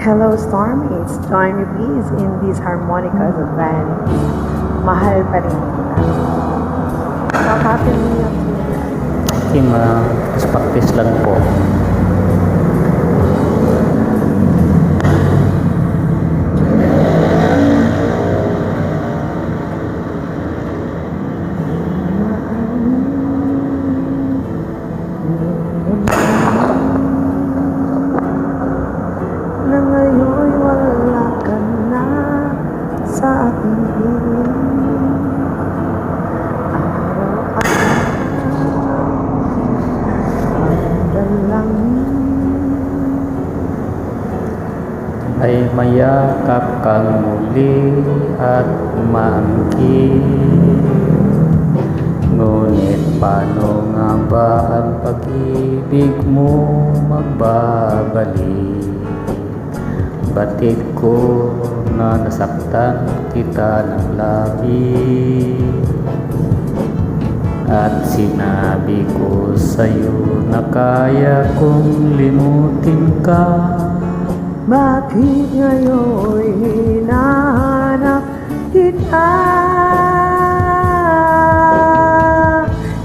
Hello Stormies, join me please in this harmonicas event. Mahal pa rin kita. So, happy New Year to you. Practice lang po. Na ngayon wala ka na sa aking piling. Ay mayakap kang muli at maangkin. Ngunit paano nga ba ang pag-ibig mo magbabalik? Batid ko na nasaktan kita ng labis, at sinabi ko sa'yo na kaya kong limutin ka. Bakit ngayon'y hinahanap kita?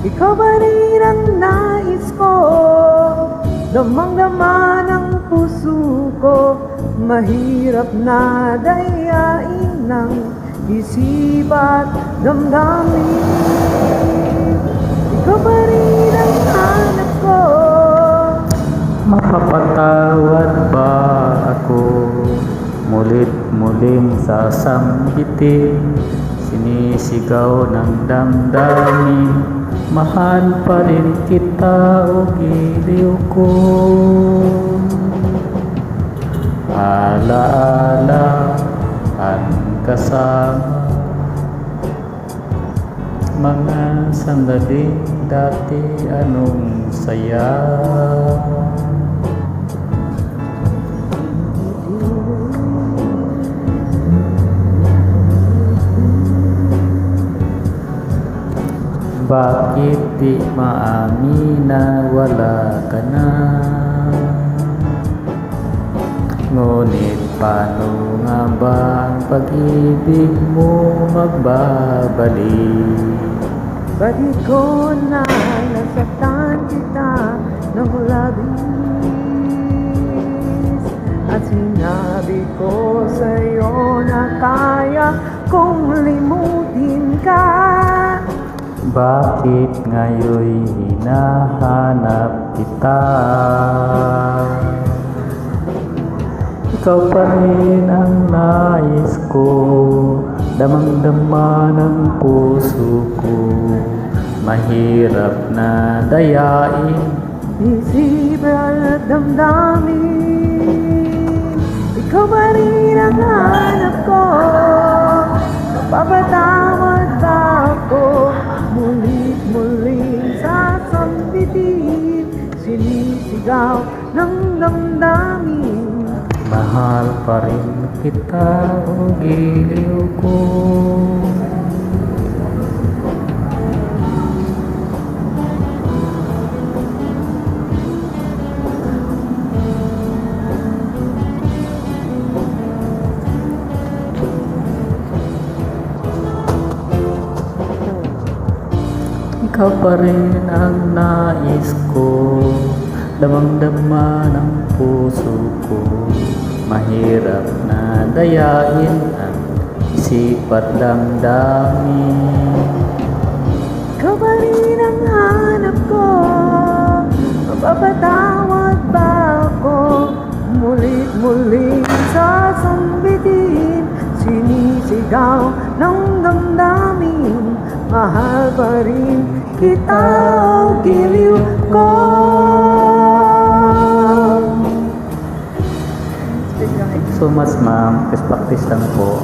Ikaw ba rin ang nais ko? Damang-dama ng puso ko, mahirap na dayain ng isip at damdamin. Ikaw ba rin ang hanap ko? Mapapatawad ba ako? Mulit-muling sasambitin, sinisigaw ng damdamin. Mahal pa rin kita o giliw ko. Alaala ang kasama, mga sandaling dati anong saya. Bakit di maamin na wala ka na? Ngunit paano nga ba ang pag-ibig mo magbabalik? Bakit ko na nasaktan kita ng labis, at sinabi ko sa'yo na kaya kong limutin ka? Bakit ngayon hinahanap kita? Ikaw pa rin ang nais ko, damang-dama ng puso ko, mahirap na dayain isip at damdamin. Ikaw ba rin ang hanap ko? Mapapatawad ba ako? Mulit-muling sasambitin, sinisigaw ng damdamin. Mahal pa rin kita o giliw ko. Ikaw pa rin ang nais ko, damang-dama ng puso ko, mahirap na dayain ang isip at damdamin. Ikaw ba rin ang hanap ko? Mapapatawad ba ako? Mulit-muling sasambitin, sinisigaw ng damdamin. Mahal pa rin kita o giliw ko. So much ma'am, practice lang po.